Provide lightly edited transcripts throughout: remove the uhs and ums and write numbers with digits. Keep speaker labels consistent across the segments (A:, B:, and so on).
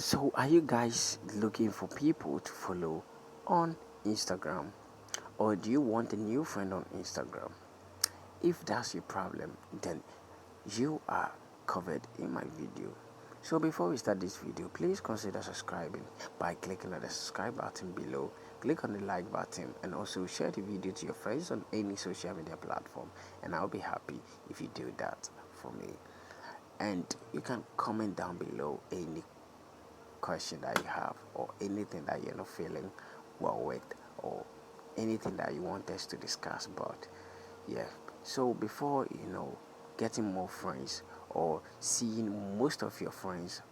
A: So, are you guys looking for people to follow on Instagram, or do you want a new friend on Instagram? If that's your problem, then you are covered in my video. So, before we start this video, please consider subscribing by clicking on the subscribe button below. Click on the like button and also share the video to your friends on any social media platform. And I'll be happy if you do that for me. And you can comment down below any question that you have, or anything that you're not feeling well with, or anything that you want us to discuss about. Yeah, so before getting more friends or seeing most of your friends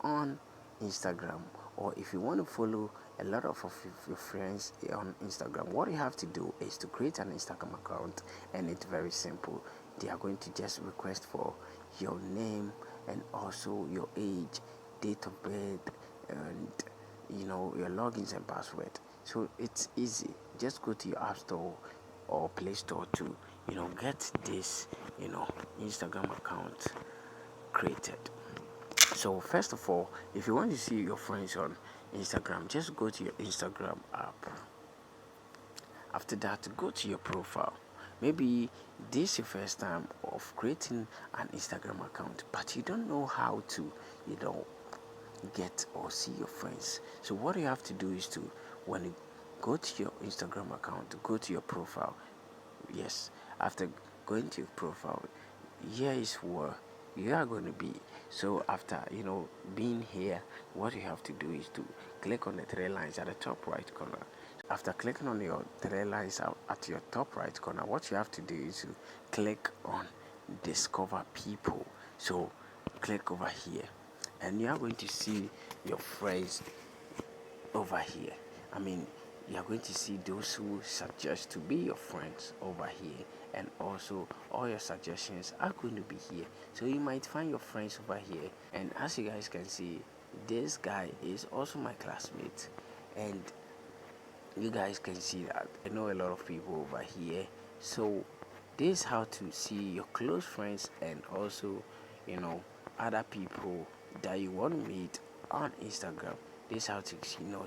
A: on Instagram, or if you want to follow a lot of your friends on Instagram, what you have to do is to create an Instagram account. And it's very simple. They are going to just request for your name and also your age, date of birth, and your logins and password. So it's easy. Just go to your app store or play store to get this Instagram account created. So first of all, if you want to see your friends on Instagram, just go to your Instagram app. After that, go to your profile. Maybe this is your first time of creating an Instagram account, but you don't know how to you know get or see your friends. So what you have to do is to, when you go to your Instagram account, go to your profile. Yes, after going to your profile, here is where you are going to be. So after being here, what you have to do is to click on the three lines at the top right corner. After clicking on your three lines at your top right corner, what you have to do is to click on discover people. So click over here, and you are going to see your friends over here. I mean, you are going to see those who suggest to be your friends over here, and also all your suggestions are going to be here. So you might find your friends over here, and as you guys can see, this guy is also my classmate, and you guys can see that I know a lot of people over here. So this is how to see your close friends, and also you know other people that you want to meet on Instagram. This is how to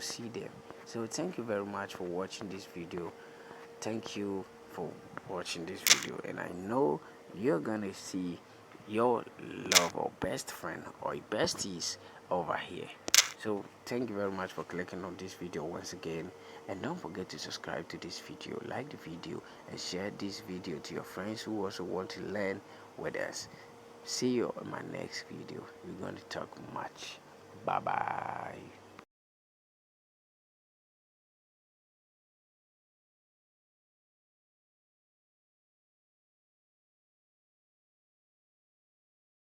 A: see them. So thank you very much for watching this video. Thank you for watching this video, and I know you're gonna see your love or best friend or besties over here. So thank you very much for clicking on this video once again, and don't forget to subscribe to this video, like the video, and share this video to your friends who also want to learn with us. See you on my next video. We're going to talk much. Bye bye.